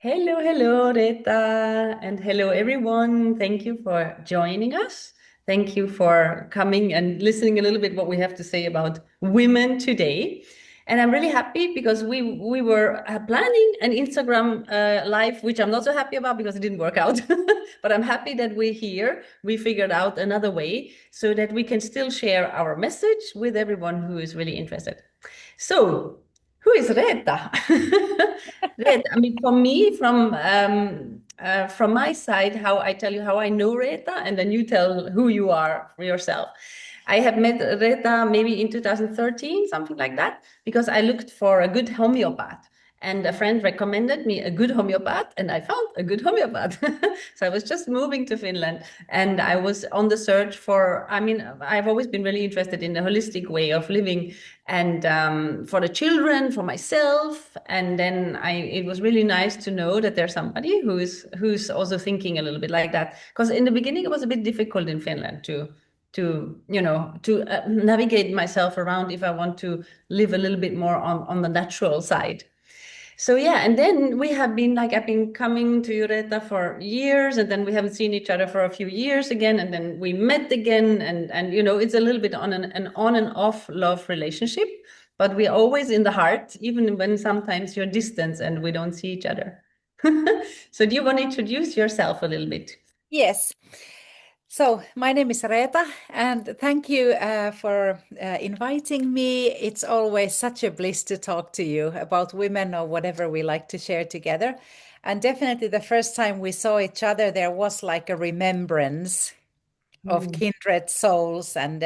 Hello, hello, Reeta, and hello, everyone. Thank you for joining us. Thank you for coming and listening a little bit what we have to say about women today. And I'm really happy because we were planning an Instagram live, which I'm not so happy about because it didn't work out. But I'm happy that we're here. We figured out another way so that we can still share our message with everyone who is really interested. So, who is Reeta? Reeta, I mean, for me, from my side, how I tell you how I know Reeta, and then you tell who you are for yourself. I have met Reeta maybe in 2013, something like that, because I looked for a good homeopath. And a friend recommended me a good homeopath, and I found a good homeopath. So I was just moving to Finland, and I was on the search for, I mean, I've always been really interested in the holistic way of living and for the children, for myself. And then it was really nice to know that there's somebody who's also thinking a little bit like that. Because in the beginning, it was a bit difficult in Finland to navigate myself around if I want to live a little bit more on the natural side. So yeah, and then we have been like I've been coming to Ureta for years, and then we haven't seen each other for a few years again, and then we met again, and it's a little bit on an on and off love relationship, but we're always in the heart, even when sometimes you're distant and we don't see each other. So do you want to introduce yourself a little bit? Yes. So my name is Reeta, and thank you for inviting me. It's always such a bliss to talk to you about women or whatever we like to share together. And definitely the first time we saw each other, there was like a remembrance of Mm. kindred souls, and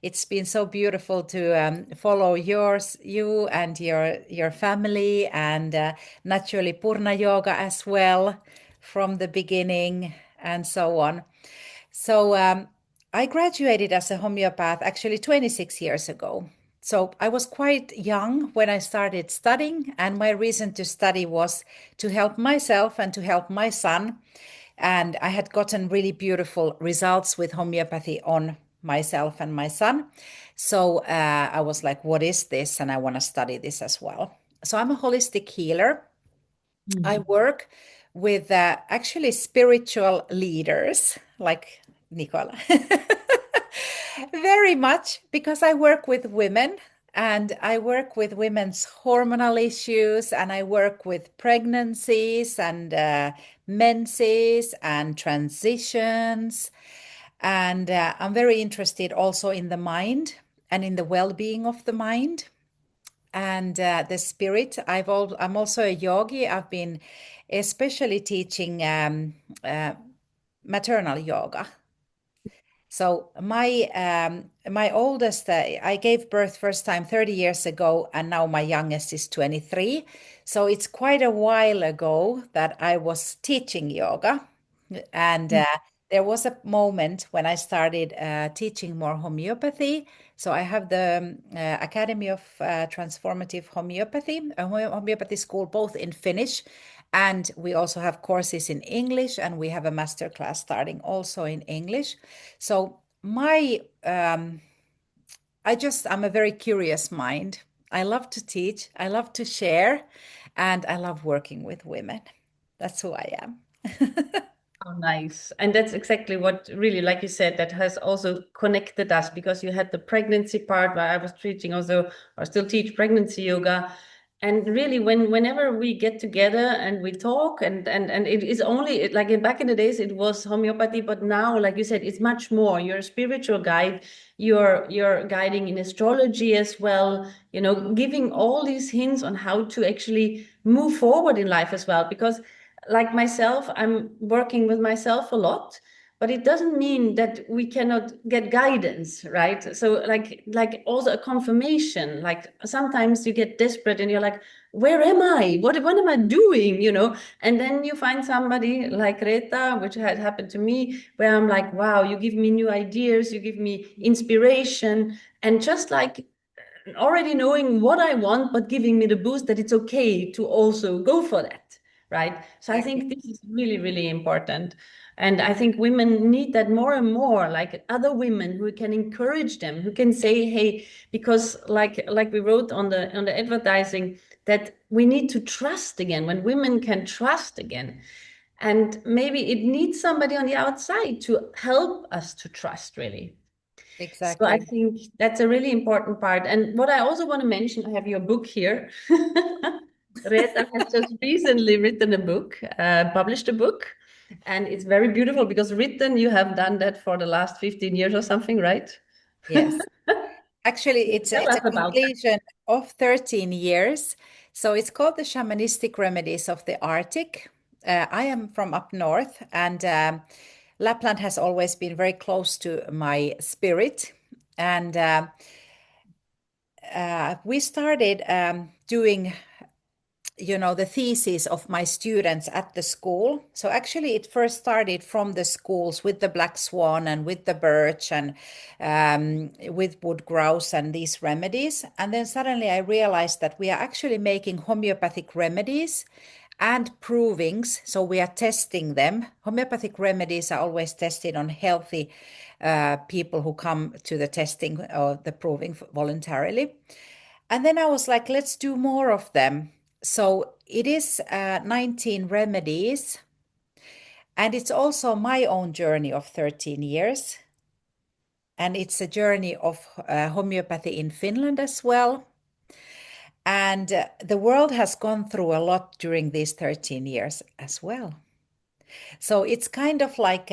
it's been so beautiful to follow you and your family, and naturally Purna Yoga as well from the beginning, and so on. So I graduated as a homeopath actually 26 years ago. So I was quite young when I started studying, and my reason to study was to help myself and to help my son. And I had gotten really beautiful results with homeopathy on myself and my son. So I was like, what is this? And I want to study this as well. So I'm a holistic healer. I Mm. work with actually spiritual leaders like Nicola. Very much because I work with women, and I work with women's hormonal issues, and I work with pregnancies and menses and transitions. And I'm very interested also in the mind and in the well-being of the mind and the spirit. I'm also a yogi. I've been especially teaching maternal yoga. So my oldest, I gave birth first time 30 years ago, and now my youngest is 23. So it's quite a while ago that I was teaching yoga, and there was a moment when I started teaching more homeopathy. So I have the Academy of Transformative Homeopathy, a homeopathy school, both in Finnish, and we also have courses in English, and we have a master class starting also in English. So I'm a very curious mind. I love to teach, I love to share, and I love working with women. That's who I am. Oh, nice. And that's exactly what really, like you said, that has also connected us because you had the pregnancy part where I was teaching also, or still teach pregnancy yoga. And really, whenever we get together and we talk, and it is only like back in the days, it was homeopathy, but now, like you said, it's much more. You're a spiritual guide. You're guiding in astrology as well. Giving all these hints on how to actually move forward in life as well. Because like myself, I'm working with myself a lot, but it doesn't mean that we cannot get guidance, right? So like also a confirmation. Like sometimes you get desperate and you're like, where am I? What am I doing? And then you find somebody like Reta, which had happened to me, where I'm like, wow, you give me new ideas, you give me inspiration, and just like already knowing what I want, but giving me the boost that it's okay to also go for that, right? So I Exactly. think this is really, really important. And I think women need that more and more, like other women who can encourage them, who can say, hey, because like we wrote on the advertising, that we need to trust again, when women can trust again. And maybe it needs somebody on the outside to help us to trust, really. So I Exactly. think that's a really important part. And what I also want to mention, I have your book here. Reeta has just recently written a book, published a book, and it's very beautiful because written, you have done that for the last 15 years or something, right? Yes. Actually, Tell it's us a about that. completion of 13 years. So it's called the Shamanistic Remedies of the Arctic. I am from up north, and Lapland has always been very close to my spirit. And we started doing the thesis of my students at the school. So actually, it first started from the schools with the black swan and with the birch and with wood grouse and these remedies. And then suddenly I realized that we are actually making homeopathic remedies and provings. So we are testing them. Homeopathic remedies are always tested on healthy people who come to the testing or the proving voluntarily. And then I was like, let's do more of them. So it is 19 remedies. And it's also my own journey of 13 years. And it's a journey of homeopathy in Finland as well. And the world has gone through a lot during these 13 years as well. So it's kind of like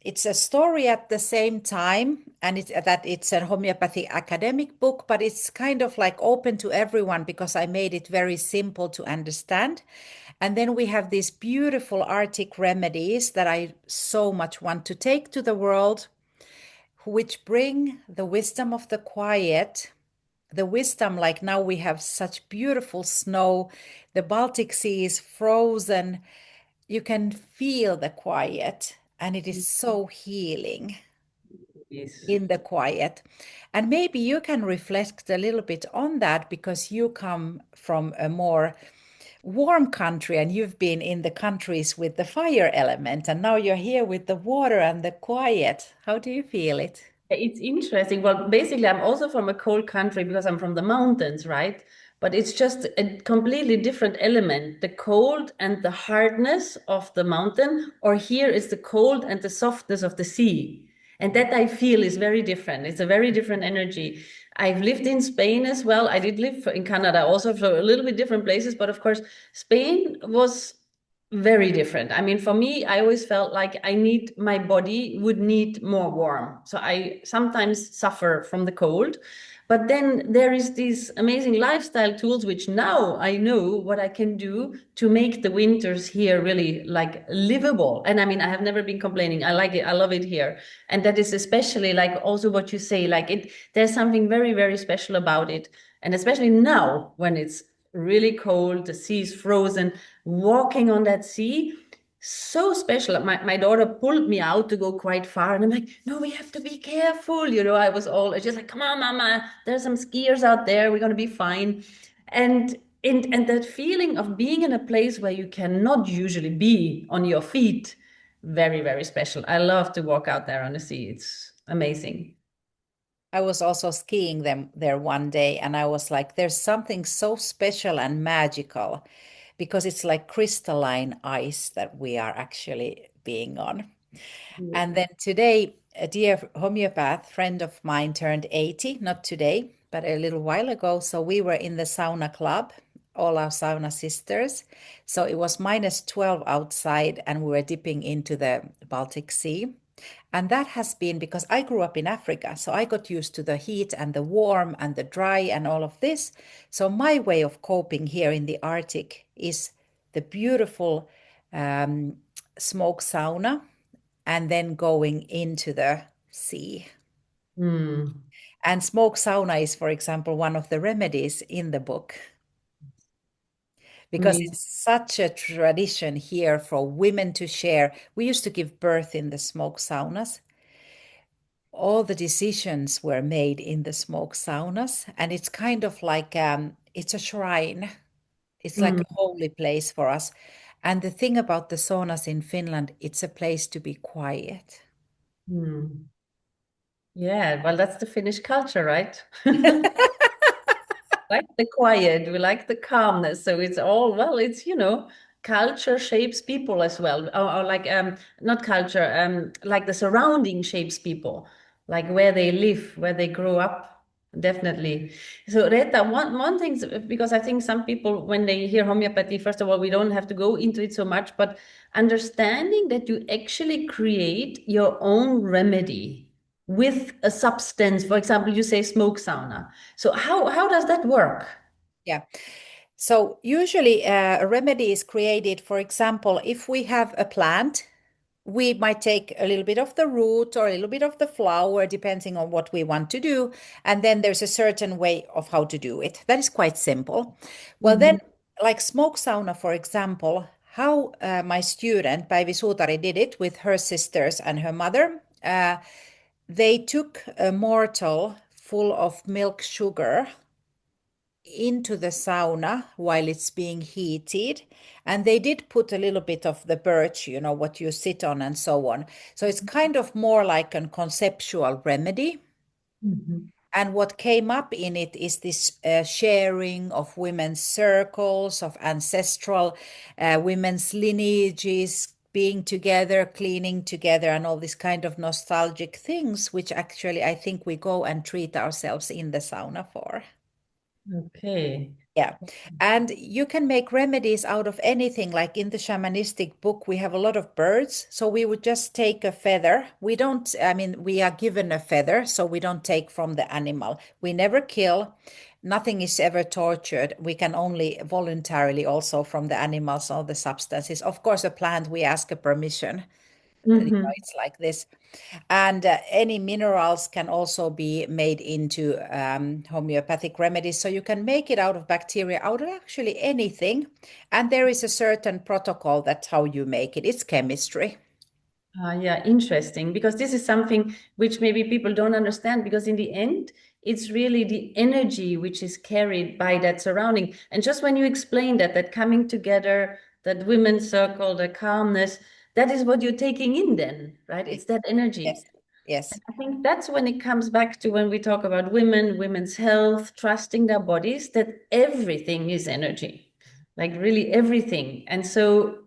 it's a story at the same time, and it's a homeopathy academic book, but it's kind of like open to everyone because I made it very simple to understand. And then we have these beautiful Arctic remedies that I so much want to take to the world, which bring the wisdom of the quiet. The wisdom, like now we have such beautiful snow, the Baltic Sea is frozen, you can feel the quiet, and it is so healing Yes. in the quiet. And maybe you can reflect a little bit on that because you come from a more warm country and you've been in the countries with the fire element, and now you're here with the water and the quiet. How do you feel it? It's interesting. Well, basically, I'm also from a cold country because I'm from the mountains, right? But it's just a completely different element, the cold and the hardness of the mountain, or here is the cold and the softness of the sea. And that I feel is very different. It's a very different energy. I've lived in Spain as well. I did live in Canada also, for a little bit different places. But of course, Spain was very different. I mean, for me, I always felt like my body would need more warm. So I sometimes suffer from the cold. But then there is these amazing lifestyle tools, which now I know what I can do to make the winters here really like livable. And I mean, I have never been complaining. I like it. I love it here. And that is especially like also what you say, like there's something very, very special about it. And especially now when it's really cold, the sea is frozen, walking on that sea, so special. My daughter pulled me out to go quite far, and I'm like, no, we have to be careful. I was all just like, come on, mama, there's some skiers out there, we're gonna be fine. And that feeling of being in a place where you cannot usually be on your feet, very, very special. I love to walk out there on the sea. It's amazing. I was also skiing them there one day, and I was like, there's something so special and magical because it's like crystalline ice that we are actually being on. And then today, a dear homeopath friend of mine turned 80, not today, but a little while ago. So we were in the sauna club, all our sauna sisters. So it was -12 outside, and we were dipping into the Baltic Sea. And that has been because I grew up in Africa. So I got used to the heat and the warm and the dry and all of this. So my way of coping here in the Arctic is the beautiful um, smoke sauna and then going into the sea. Mm. And smoke sauna is, for example, one of the remedies in the book because Amazing. it's such a tradition here for women to share. We used to give birth in the smoke saunas. All the decisions were made in the smoke saunas, and it's kind of like it's a shrine. It's like Mm. a holy place for us. And the thing about the saunas in Finland, it's a place to be quiet. Mm. Yeah, well, that's the Finnish culture, right? like the quiet, we like the calmness. So it's all, well, it's, culture shapes people as well. Or like not culture, like the surrounding shapes people, like where they live, where they grow up. Definitely. So Reta, one thing, because I think some people, when they hear homeopathy, first of all, we don't have to go into it so much, but understanding that you actually create your own remedy with a substance. For example, you say smoke sauna. So how does that work? Yeah. So usually a remedy is created, for example, if we have a plant, we might take a little bit of the root or a little bit of the flower, depending on what we want to do. And then there's a certain way of how to do it. That is quite simple. Well, then, Mhm. like smoke sauna, for example, how my student Päivi Suutari did it with her sisters and her mother. They took a mortar full of milk sugar into the sauna while it's being heated. And they did put a little bit of the birch, what you sit on and so on. So it's kind of more like a conceptual remedy. Mhm. And what came up in it is this sharing of women's circles, of ancestral women's lineages, being together, cleaning together, and all these kind of nostalgic things, which actually I think we go and treat ourselves in the sauna for. Okay. Yeah. And you can make remedies out of anything. Like in the shamanistic book, we have a lot of birds. So we would just take a feather. We don't, I mean, we are given a feather, so we don't take from the animal. We never kill. Nothing is ever tortured. We can only voluntarily also from the animals or the substances. Of course, a plant, we ask a permission. Mhm. It's like this. And any minerals can also be made into homeopathic remedies. So you can make it out of bacteria, out of actually anything. And there is a certain protocol that's how you make it. It's chemistry. Yeah, interesting. Because this is something which maybe people don't understand, because in the end, it's really the energy which is carried by that surrounding. And just when you explain that coming together, that women's circle, the calmness, that is what you're taking in then, right? It's that energy. Yes. Yes. I think that's when it comes back to when we talk about women, women's health, trusting their bodies, that everything is energy, like really everything. And so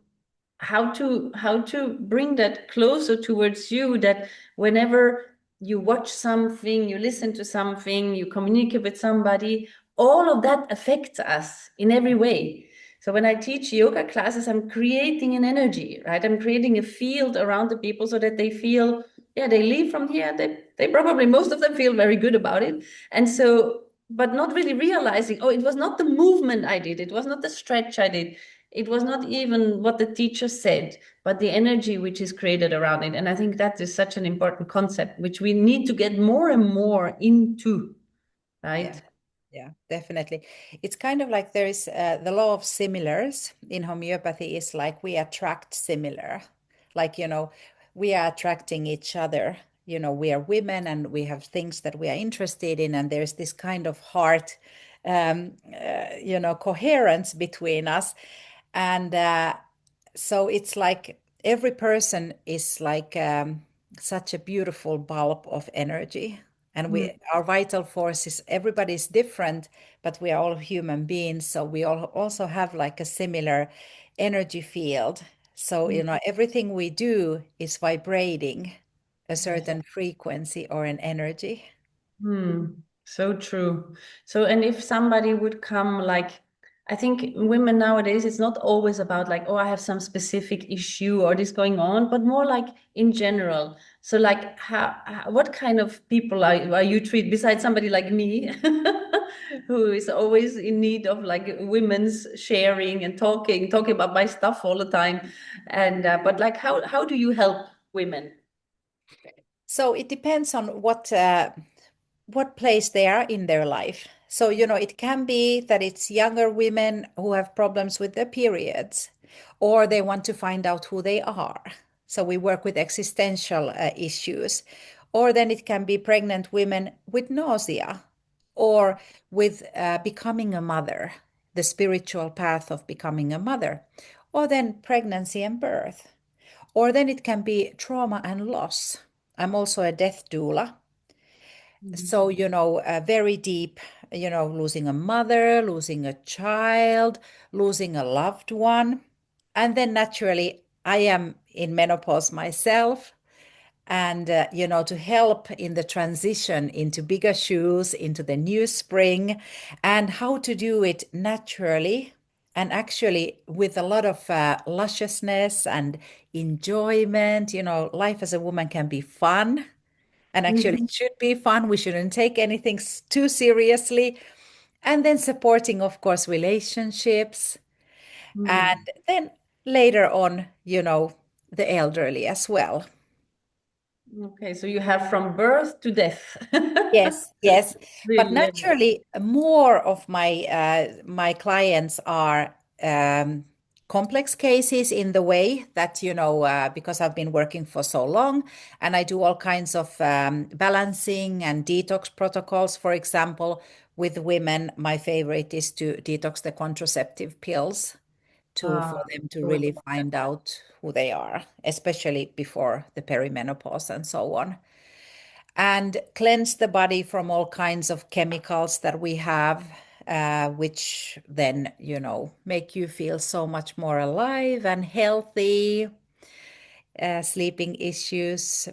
how to bring that closer towards you, that whenever you watch something, you listen to something, you communicate with somebody, all of that affects us in every way. So when I teach yoga classes, I'm creating an energy, right? I'm creating a field around the people so that they feel, yeah, they leave from here, they probably, most of them feel very good about it. And so, but not really realizing, oh, it was not the movement I did, it was not the stretch I did, it was not even what the teacher said, but the energy which is created around it. And I think that is such an important concept, which we need to get more and more into, Yeah. right? Yeah, definitely. It's kind of like there is the law of similars in homeopathy is like we attract similar. Like, we are attracting each other. We are women and we have things that we are interested in, and there's this kind of heart, coherence between us. And so it's like every person is like such a beautiful bulb of energy, and Mm, our vital force is everybody is different, but we are all human beings, so we all also have like a similar energy field. So mm, everything we do is vibrating a yes. certain frequency or an energy. Hmm. So true. So, and if somebody would come, like, I think women nowadays, it's not always about like, oh, I have some specific issue or this going on, but more like in general. So, like, what kind of people are you treat besides somebody like me, who is always in need of like women's sharing and talking about my stuff all the time, and but like, how do you help women? So it depends on what place they are in their life. So, it can be that it's younger women who have problems with their periods, or they want to find out who they are. So, we work with existential issues. Or then it can be pregnant women with nausea, or with becoming a mother, the spiritual path of becoming a mother, or then pregnancy and birth. Or then it can be trauma and loss. I'm also a death doula. So, very deep, losing a mother, losing a child, losing a loved one. And then naturally, I am in menopause myself. And, to help in the transition into bigger shoes, into the new spring, and how to do it naturally and actually with a lot of lusciousness and enjoyment. Life as a woman can be fun. And actually, Mhm. it should be fun. We shouldn't take anything too seriously. And then supporting, of course, relationships. And Mm. then later on, the elderly as well. Okay, so you have from birth to death. Yes, yes. But Really, naturally, more of my clients are complex cases in the way that, because I've been working for so long and I do all kinds of balancing and detox protocols. For example, with women, my favorite is to detox the contraceptive pills to for them to so really important. find out who they are, especially before the perimenopause and so on, and cleanse the body from all kinds of chemicals that we have, which then, make you feel so much more alive and healthy, sleeping issues,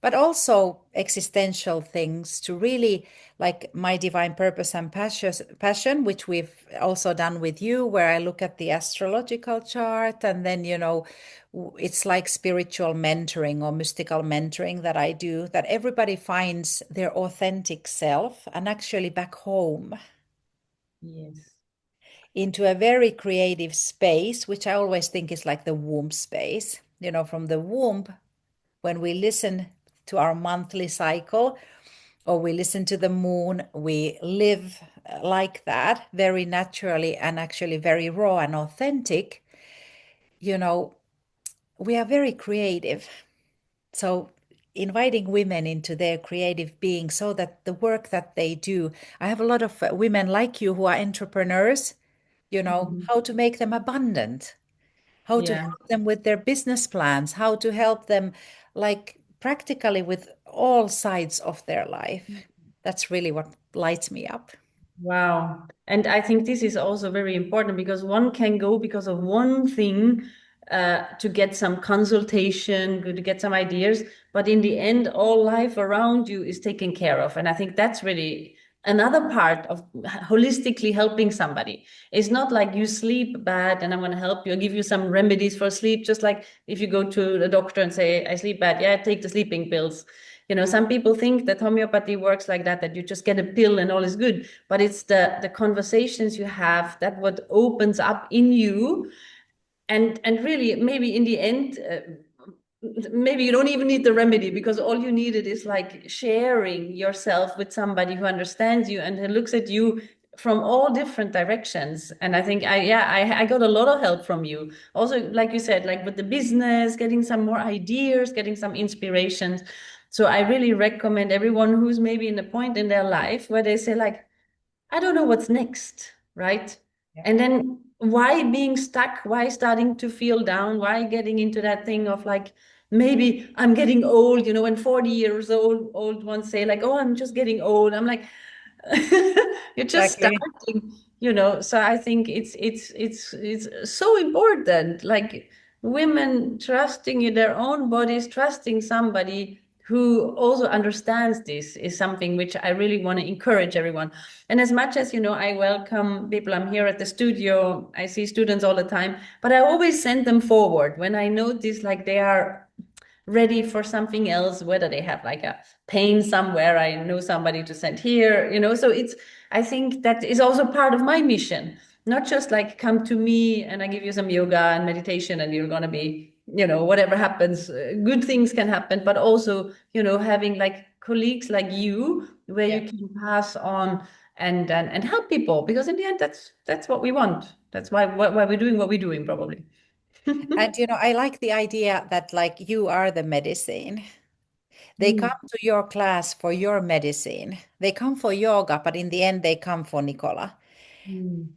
but also existential things to really like my divine purpose and passion, which we've also done with you, where I look at the astrological chart and then, it's like spiritual mentoring or mystical mentoring that I do, that everybody finds their authentic self and actually back home Yes. into a very creative space, which I always think is like the womb space. From the womb, when we listen to our monthly cycle or we listen to the moon, we live like that very naturally and actually very raw and authentic. You know, we are very creative. So, inviting women into their creative being so that the work that they do, I have a lot of women like you who are entrepreneurs, Mhm. how to make them abundant, how to Yeah. help them with their business plans, how to help them like practically with all sides of their life. That's really what lights me up. Wow. And I think this is also very important because one can go because of one thing to get some consultation, to get some ideas. But in the end, all life around you is taken care of. And I think that's really another part of holistically helping somebody. It's not like you sleep bad and I'm going to help you, give you some remedies for sleep. Just like if you go to the doctor and say, I sleep bad, yeah, take the sleeping pills. Some people think that homeopathy works like that you just get a pill and all is good. But it's the conversations you have that what opens up in you, and really maybe in the end. Maybe you don't even need the remedy because all you needed is like sharing yourself with somebody who understands you and who looks at you from all different directions. And I think I got a lot of help from you also, like you said, like with the business, getting some more ideas, getting some inspirations. So I really recommend everyone who's maybe in a point in their life where they say like, I don't know what's next, right? Yeah. And then why being stuck? Why starting to feel down? Why getting into that thing of like, maybe I'm getting old, when 40 years old ones say like, oh, I'm just getting old. I'm like, you're just Exactly. starting. So I think it's so important. Like women trusting in their own bodies, trusting somebody who also understands this is something which I really want to encourage everyone. And as much as I welcome people. I'm here at the studio. I see students all the time, but I always send them forward when I notice like they are ready for something else, whether they have like a pain somewhere, I know somebody to send here. So I think that is also part of my mission, not just like come to me and I give you some yoga and meditation and you're going to be, whatever happens, good things can happen, but also, having like colleagues like you where Yeah. you can pass on and help people, because in the end that's what we want. That's why we're doing what we're doing, probably. And I like the idea that like you are the medicine. They come Mm. to your class for your medicine. They come for yoga, but in the end they come for Nicola. Mm.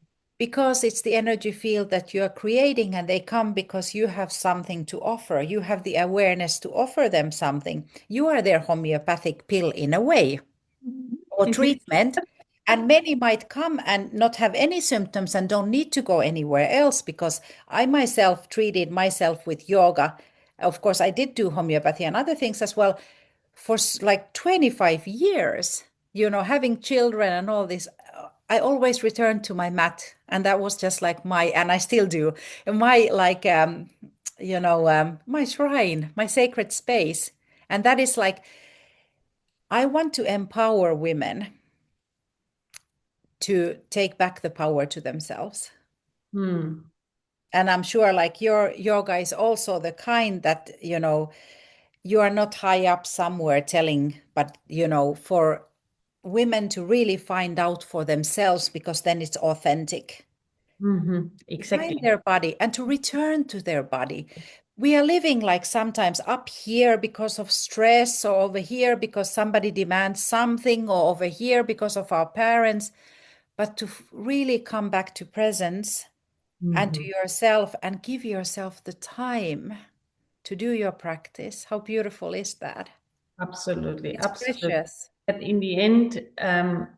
because it's the energy field that you are creating, and they come because you have something to offer. You have the awareness to offer them something. You are their homeopathic pill in a way, or treatment. And many might come and not have any symptoms and don't need to go anywhere else, because I myself treated myself with yoga. Of course, I did do homeopathy and other things as well for like 25 years, having children and all this. I always returned to my mat, and that was just like and I still do, my like, my shrine, my sacred space. And that is like, I want to empower women to take back the power to themselves. Hmm. And I'm sure like your yoga is also the kind that, you are not high up somewhere telling, but, for women to really find out for themselves, because then it's authentic. To find Exactly. their body and to return to their body. We are living like sometimes up here because of stress, or over here because somebody demands something, or over here because of our parents. But to really come back to presence and to Mhm. yourself, and give yourself the time to do your practice. How beautiful is that? Absolutely, It's absolutely. precious. But in the end,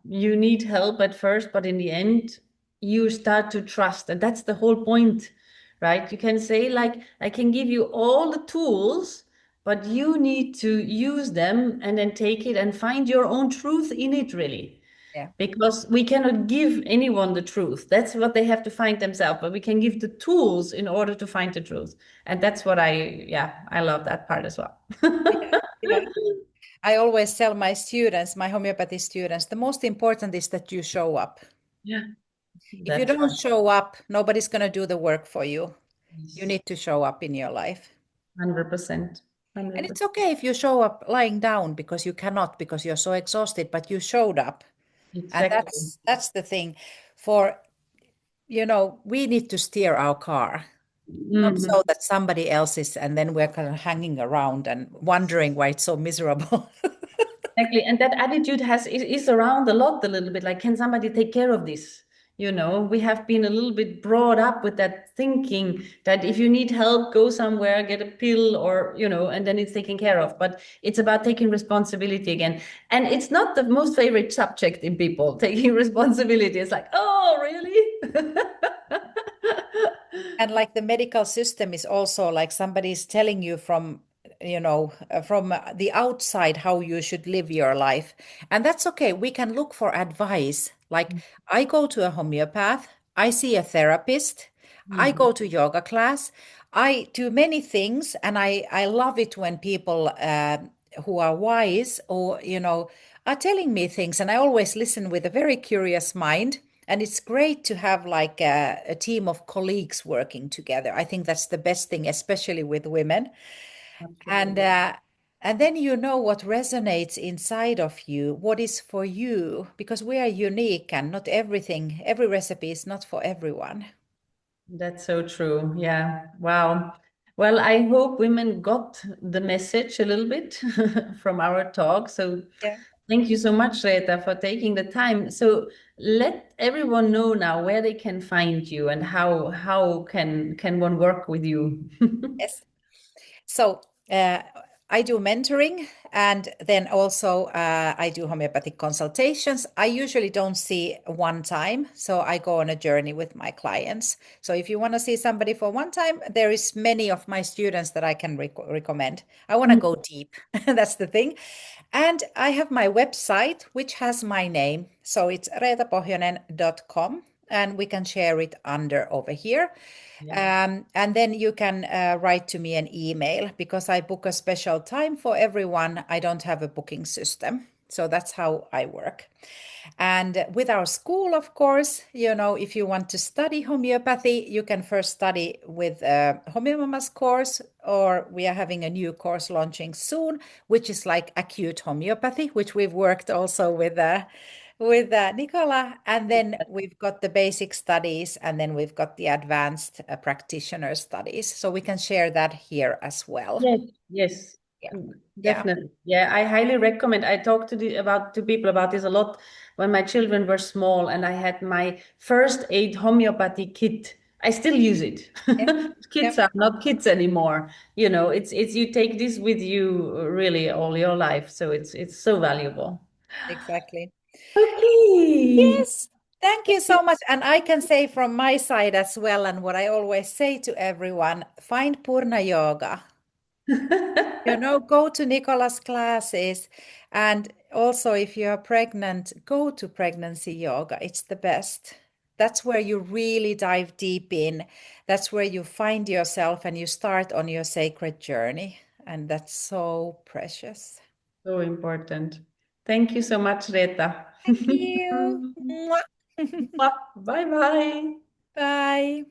you need help at first, but in the end, you start to trust. And that's the whole point, right? You can say, like, I can give you all the tools, but you need to use them and then take it and find your own truth in it, really. Yeah. Because we cannot give anyone the truth. That's what they have to find themselves, but we can give the tools in order to find the truth. And that's what yeah, I love that part as well. Yeah. Yeah. I always tell my students, my homeopathy students, the most important is that you show up. Yeah, If you that's don't right. show up, nobody's going to do the work for you. You Yes. need to show up in your life. 100%. And it's 100%. okay if you show up lying down because you cannot, because you're so exhausted, but you showed up. And Exactly. that's the thing. For, we need to steer our car, not Mhm. so that somebody else is, and then we're kind of hanging around and wondering why it's so miserable. Exactly. And that attitude is around a lot, a little bit like, can somebody take care of this? We have been a little bit brought up with that thinking that if you need help, go somewhere, get a pill, or, and then it's taken care of. But it's about taking responsibility again. And it's not the most favorite subject in people, taking responsibility. It's like, oh, really? And like the medical system is also like somebody's telling you from, from the outside how you should live your life. And that's okay. We can look for advice. Like, I go to a homeopath, I see a therapist, I Mhm. go to yoga class, I do many things. And I love it when people who are wise, or, are telling me things. And I always listen with a very curious mind. And it's great to have like a team of colleagues working together. I think that's the best thing, especially with women. And Absolutely. uh, and then you know what resonates inside of you, what is for you, because we are unique, and not everything, every recipe is not for everyone. That's so true. Yeah. Wow. Well, I hope women got the message a little bit from our talk. So Yeah. thank you so much, Reeta, for taking the time. So let everyone know now where they can find you and how can one work with you. Yes. So I do mentoring, and then also I do homeopathic consultations. I usually don't see one time, so I go on a journey with my clients. So if you want to see somebody for one time, there is many of my students that I can recommend. I want to go deep. That's the thing. And I have my website, which has my name. So it's reetapohjonen.com, and we can share it under over here. Yeah. And then you can write to me an email, because I book a special time for everyone. I don't have a booking system. So that's how I work. And with our school, of course, if you want to study homeopathy, you can first study with Homeomama's course, or we are having a new course launching soon, which is like acute homeopathy, which we've worked also with Nicola. And then we've got the basic studies, and then we've got the advanced practitioner studies. So we can share that here as well. Yes, yes, Yeah. Yeah. definitely. Yeah, I highly recommend. I talk to people about this a lot. when my children were small and I had my first aid homeopathy kit. I still use it. Yeah. Kids Yep. are not kids anymore. You know, it's you take this with you really all your life. So it's so valuable. Exactly. Okay. Yes. Thank you so much. And I can say from my side as well, and what I always say to everyone, find Purna Yoga. Go to Nicola's classes. And also, if you are pregnant, go to pregnancy yoga. It's the best. That's where you really dive deep in. That's where you find yourself and you start on your sacred journey. And that's so precious. So important. Thank you so much, Reta. Thank you. Mwah. Bye bye. Bye.